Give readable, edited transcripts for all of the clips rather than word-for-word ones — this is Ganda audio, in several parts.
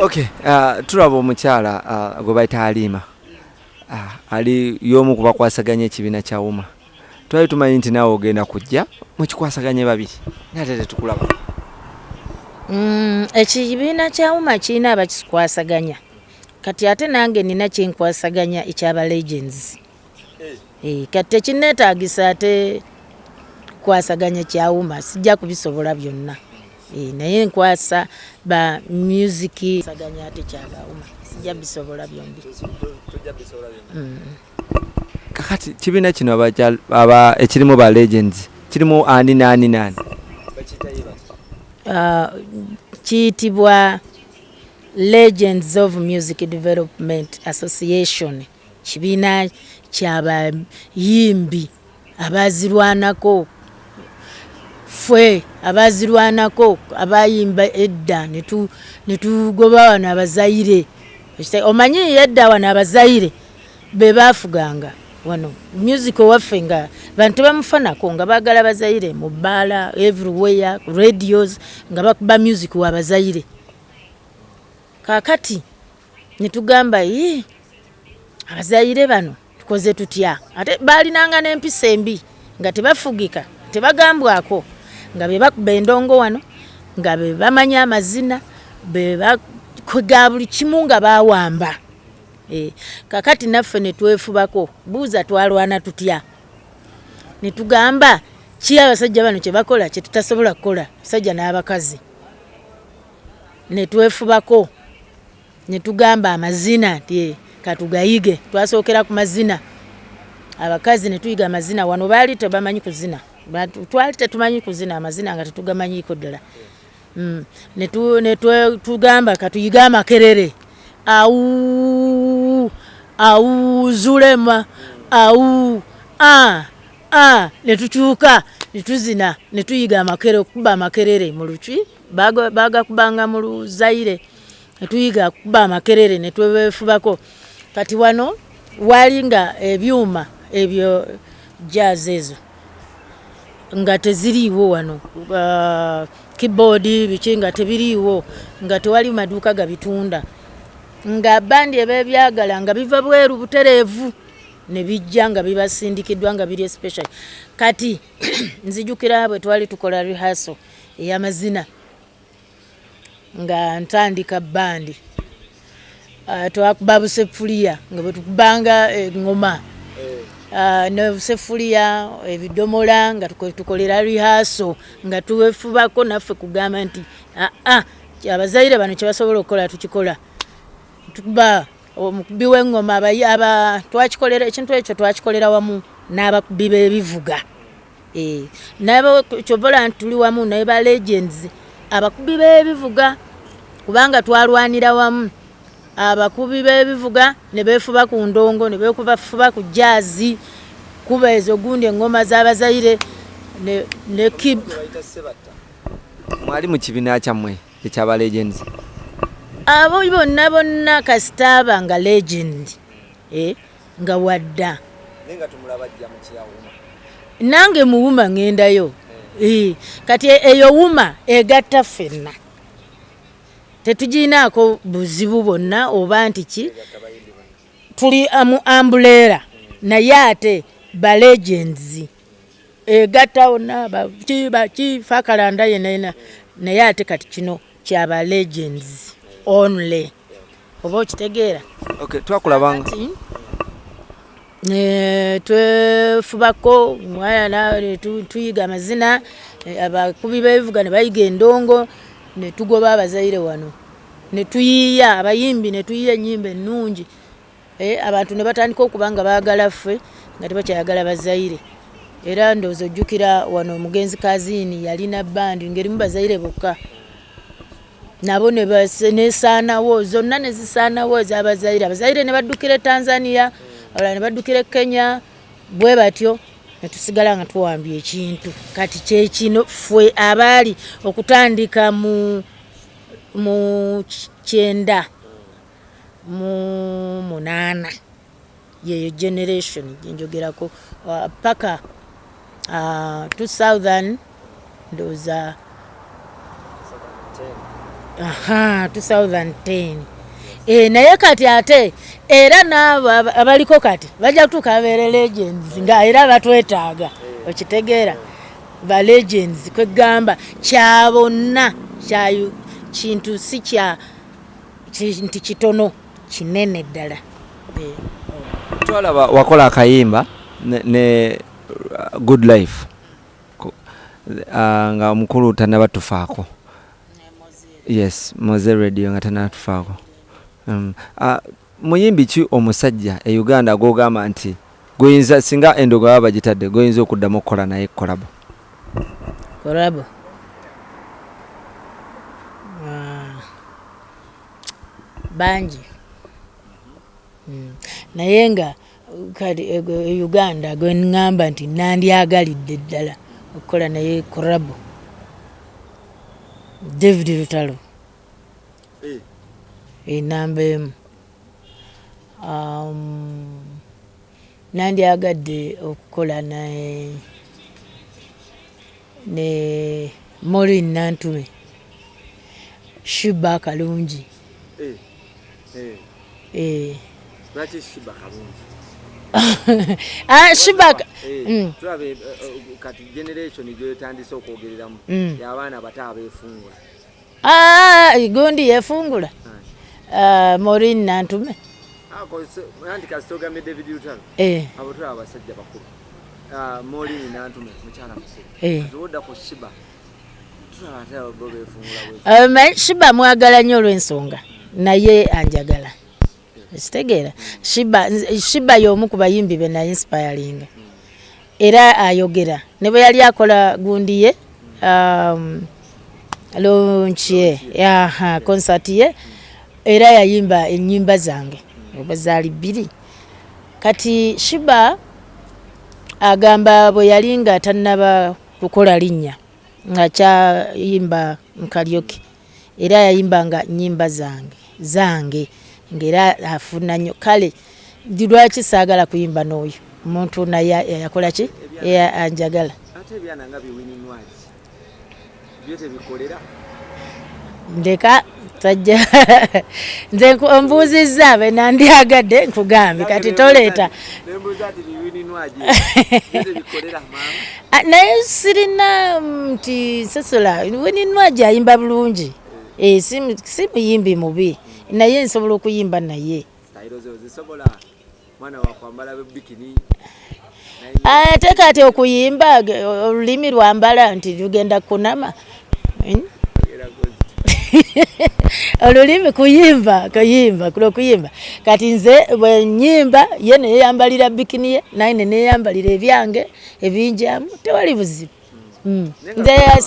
Okay, tulaba omukyala gwe bayita Halima. Ali y'omu ku bakwasaganya ekibiina kya WUMA. Twali tumanyi nti naawe ogenda kujja mu kikwasaganya babiri. Nate tetukulaba. Ekibiina kya WUMA kirina abakikwasaganya. Kati ate nange nina kyenkwasaganya ekyaba Legends. Kati tekinneetaagisa ate kwasaganya kya WUMA, sijja kubisobola byonna. Naye nkwasa ba music saganya ate kyaba WUMA, sijja bisobola byombi. Kakati kibiina kino ekirimu ba Legends kirimu ani nani? Kiyitibwa Legends of Music Development Association. Kibiina ky'abayimbi abazirwanako, fwe abazirwanako abayimba edda netugoba wano abazaire. Omanyi edda wano abazaire be bafuganga wano music waffe nga bantu bamufanako nga bagala bazaire mu bbaala everywhere radios nga bakuba music wa bazaire. Kakati netugamba abazaire bano tukoze tutya, ate balinanga n'empisa embi nga tebafugika tebagambwako nga be bakuba endongo wano nga be bamanya amazina be bakwega buli kimu nga bawamba. Kakati naffe netwefubako buuza twalwana tutya, netugamba ki abasajja bano kye bakola kye tutasobola kukola abasajja n'abakazi. Netwefubako netugamba amazina nti katugayige, twasookera ku mazina. Abakazi netuyiga amazina wano baali tebamanyi kuzina, twali tetumanyi kuzina amazina nga tetugamanyiko ddala. Netugamba katuyiga amakerere, awu zulema awu netukyuka netuzina netuyiga amakerere, okuba amakerere mu luki bagakubanga mu Luzaire, netuyiga kuba amakerere netwefubako. Kati wano walinga ebyuma ebyo jazz ezo nga teziriiwo wano, keyboard biki nga tebiriiwo, nga tewali maduuka gabitunda, nga bandi ebebyagala nga biva bweru butereevu ne bijja nga bibasindikiddwa nga biri special. Kati nzijukira bwe twali tukola rehearsal ey'amazina nga ntandika bandi twakuba busefuliya nga bwe tukubanga engoma ne busefuliya ebidomola nga tukolera rehearsal nga tuwefubako naffe kugamba nti abazaire bano kye basobola okukola tukikola. Tukuba omukubi w'engoma twakikolera ekintu ekyo twakikolera wamu n'abakubi b'ebivuga. Nabo kyobola nti tuli wamu naye ba Legends abakubi b'ebivuga kubanga twalwanira wamu. Abakubi b'ebivuga ne beefuba ku ndongo ne beekuba ku jazz kuba ezo gundi engoma z'abazaire ne kib. Mwali mu kibiina kyammwe ekyaba Legends? Abo bonna kasitaba nga Legend nga wadda nenga tumulaba ajja mu kya WUMA. Nange mu WUMA ngendayo. Kati eyo WUMA egatta ffenna, tetuginaako buzibu bonna oba nti ki tuli mu umbrella naye ate ba Legends egatta wonna baki fakalanda yenna naye ate kati kino kyaba Legends only. Oba okitegeera? Okay, twakulabanga twefubako mwana tuyiga amazina, abakubi b'ebivuga ne bayiga endongo ne tugoba abazaire wano ne tuyiya abayimbi ne tuyiya ennyimba ennungi. Abantu ne batandika okuba nga baagala ffe nga tebakyayagala bazaire. Era ndowooza ojjukira wano omugenzi Kazini yalina bandi ngerimu bazaire bokka, nabo nesaanawo zonna ne zisaanawo ez'abazaire. Abazaire ne baddukira Tanzania, abalala ne baddukira Kenya, bwe batyo ne tusigala nga tuwambye ekintu. Kati kyekino ffe abaali okutandika mu 9 mu 8 yeyo generation gyenjogerako paka 2000 ndowooza 2010 naye kati ate era n'abo abaliko kati bajja kutuuka abeere legends nga era batwetaaga okitegeera ba legends kwegamba kya bonna kyayo kintu si kya kintu kitono kinene ddala. Twalaba wakola akayimba ne Good Life nga mukulu tanaba tufaako. Yes, Moze Radio nga tanaba tufaako. Muyimbi ki omusajja e Uganda gogamba nti goyinza singa endogo baba gitadde goyinza okuddamu okukola naye kolabo? Kolabo banji naye nga kati Uganda gwe ngamba nti nandyagalidde ddala okukola naye kolabo David Lutalo namba emu. Nandyagadde okukola naye ne Maureen Nantume, Shiba Kalungi. Lwaki Shiba Kalungi? Shiba tulabe kati generation gyetandise okwogereramu y'abaana abato abeefungula. Gundi yeefungula Maureen Nantume. Nandi kasitogambe David Lutalo. Abo tulaba abasajja bakulu. Maureen Nantume mukyala mukulu. Tuwodda ku Shiba. Tulaba ate abo beefungula. Shiba mwagala nnyo olw'ensonga naye anjagala. Kitegeera Shiba y'omu ku bayimbi be na inspiring era ayogera ne bwe yali akola gundi ye launch ye concert ye era yayimba ennyimba zange obazaali bbiri. Kati Shiba agamba bwe yali nga tannaba kukola linnya nga kyayimba nkalyoke era yayimbanga nnyimba zange ngera afuna nnyo kale lwaki saagala kuyimba n'oyo omuntu naye yakola ki anjagala. Ate ebyana nga biwininwaji byo tebikolera ndeka tajja nze mbuuzizza be nandyagadde nkugambe kati toleeta naye sirina nti Sesola wininwaji ayimba bulungi si muyimbi mubi naye nsobola okuyimba naye ate kati okuyimba olulimi lwambala nti lugenda kunama olulimi kuyimba kati nze bwe nyimba ye neyeyambalira bikini ye naye neyeyambalira ebyange ebinjamu tewali buzibu. Nze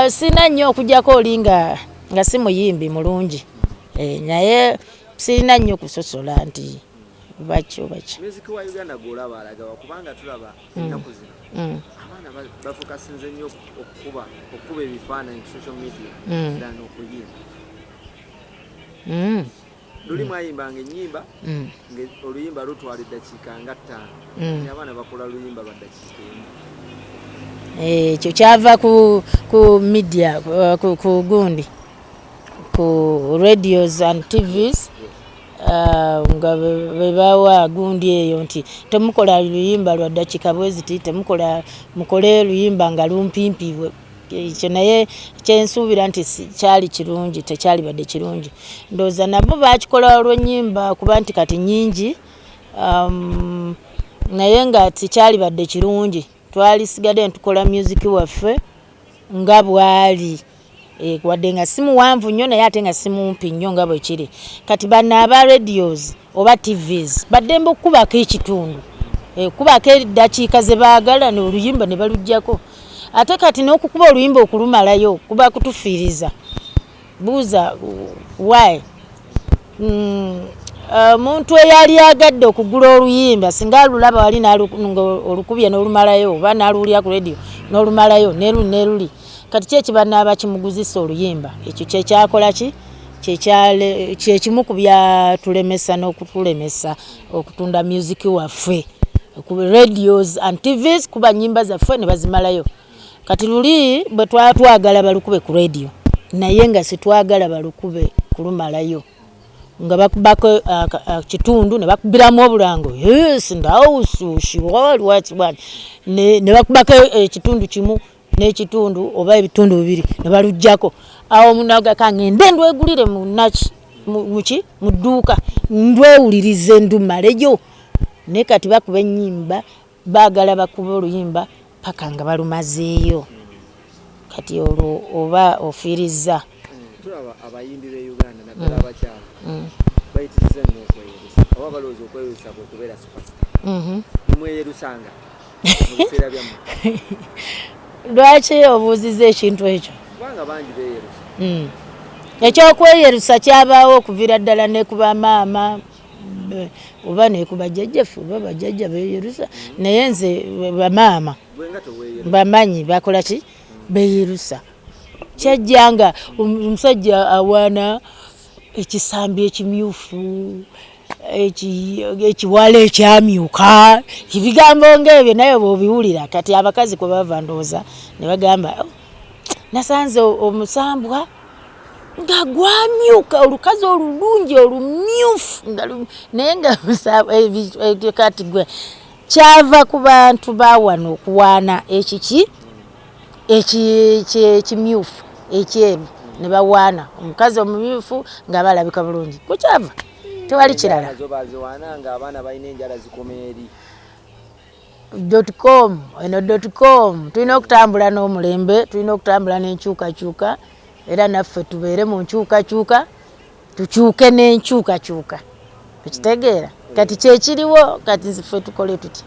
sina nnyo okujjako olinga nga si muyimbi mulungi naye sirina nnyo kusosola nti bakyo music wa Uganda golaba alagawa kubanga tulaba ennaku zino abaana bafokasinze nnyo okuba ebifaananyi ku social media dana okuyimba. Luli mwayimbanga ennyimba oluyimba lutwala eddakiika nga 5 abaana bakola luyimba baddakiika emu. Ekyo kyava ku media ku gundi ku radios and TVs nga bebawa gundi eyo nti temukola luyimba lwa ddakiika bweziti mukole luyimba nga lumpimpi. Ekyo naye kyensuubira nti kyali kirungi tekyali badde kirungi ndowooza nabo bakikola olw'ennyimba kuba nti kati nnyingi naye nga tikyali badde kirungi twali sigadde ntukola music waffe nga bwali wadde nga si muwanvu nnyo naye ate nga si mumpi nnyo nga bwe kiri kati bano aba radios oba TVs baddembe okukubako ekitundu kubako eddakiika ze baagala n'oluyimba ne baluggyako ate kati n'okukuba oluyimba okulumalayo kuba kutufiiriza buuza why omuntu eyali agadde okugula oluyimba singa alulaba wali olukubye n'olumalayo oba n'aluwulira ku radio n'olumalayo neruli kati kyekibanaaba kimuguzisa oluyimba ekyo kyekyakola ki kyekimu ku byatulemesa n'okutulemesa okutunda music waffe ku radios and TVs kuba nnyimba zaffe ne bazimalayo kati luli bwe twagala balukube ku radio naye nga sitwagala balukube kulumalayo nga bakubako kitundu ne bakubiramu obulango yes ndawusushi waliwatibwani ne bakubako ekitundu kimu n'ekitundu oba ebitundu bibiri ne balujjako awo munaga kange ndendo egulire mu naki mu dduuka ndwewulirize ndumaleyo ne kati bakuba ennyimba baagala bakuba oluyimba paka nga balumazeeyo kati olwo oba ofiiriza tulaba abayimbi b'e Uganda naddala abakyala bayitiriza nnyo okweyeresa oba balowooza okweyeresa kwe kubeera superstar mumweyerusanga mu biseera byammwe lwaki obuuziza ekintu ekyo kubanga bangi beeyerusa ekyokweyerusa kyabaawo okuviira ddala ne ku bamaama oba ne ku bajjajjaffe oba bajjajja beeyerusa naye nze bamaama bamanyi bakola ki beeyerusa kyajjanga omusajja awaana ekisambi ekimyufu ekiwala ekyamyuka ebigambo ng'ebyo naye bw'obiwulira kati abakazi kwe bava ndowooza ne bagamba nasanze omusambwa nga gwamyuka olukazi olulungi olumyufu naye nga kati gwe kyava ku bantu bawano okuwaana ekiki ekimyufu ekyeru ne bawaana omukazi omumyufu nga balabika bulungi kukyava tewali kirala abaana balina enjala zikoma eri .com tulina okutambula n'omulembe tulina okutambula n'enkyukakyuka era naffe tubeere mu nkyukakyuka tukyuke n'enkyukakyuka tukitegeera kati kyekiriwo kati ffe tukole tuti